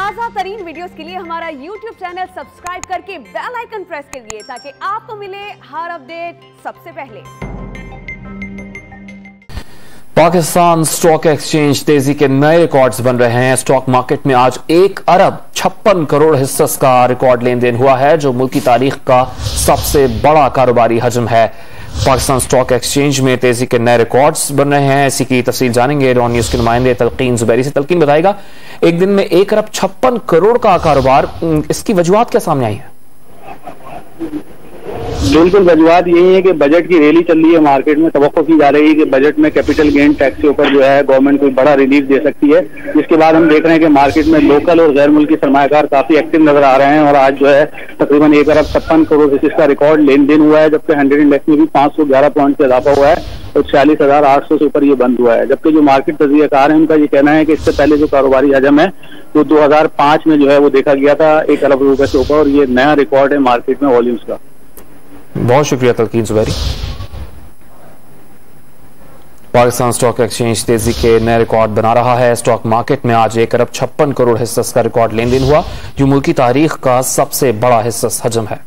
ताज़ा तरीन वीडियोस के लिए हमारा YouTube चैनल सब्सक्राइब करके बेल आइकन प्रेस करिए ताकि आपको मिले हर अपडेट सबसे पहले। पाकिस्तान स्टॉक एक्सचेंज तेजी के नए रिकॉर्ड्स बन रहे हैं। स्टॉक मार्केट में आज 1 अरब 56 करोड़ हिस्सों का रिकॉर्ड लेन देन हुआ है, जो मुल्क की तारीख का सबसे बड़ा कारोबारी हजम है। पाकिस्तान स्टॉक एक्सचेंज में तेजी के नए रिकॉर्ड्स बन रहे हैं। इसी की तफसील जानेंगे डॉन न्यूज के नुमाइंदे तलकीन जुबैरी से। तलकीन बताएगा, एक दिन में 1 अरब 56 करोड़ का कारोबार, इसकी वजूहात क्या सामने आई है? बिल्कुल, वजूहात यही है कि बजट की रैली चल रही है मार्केट में। तवक्को की जा रही है कि बजट में कैपिटल गेन टैक्स के ऊपर जो है गवर्नमेंट कोई बड़ा रिलीफ दे सकती है। जिसके बाद हम देख रहे हैं कि मार्केट में लोकल और गैर मुल्की सरमायाकार काफी एक्टिव नजर आ रहे हैं और आज जो है तकरीबन 1 अरब 56 करोड़ इसका रिकॉर्ड लेन देन हुआ है, जबकि 100 इंडेक्स में भी 511 पॉइंट से इजाफा हुआ है और 46,800 से ऊपर ये बंद हुआ है। जबकि जो मार्केट तजज़ियाकार है उनका ये कहना है कि इससे पहले जो कारोबारी हजम है वो 2005 में जो है वो देखा गया था 1 अरब रुपए से ऊपर, और ये नया रिकॉर्ड है मार्केट में वॉल्यूम्स का। बहुत शुक्रिया तलकीन जुबैरी। पाकिस्तान स्टॉक एक्सचेंज तेजी के नए रिकॉर्ड बना रहा है। स्टॉक मार्केट में आज 1 अरब 56 करोड़ हिस्सा का रिकॉर्ड लेन देन हुआ, जो मुल्क की तारीख का सबसे बड़ा हिस्सा हजम है।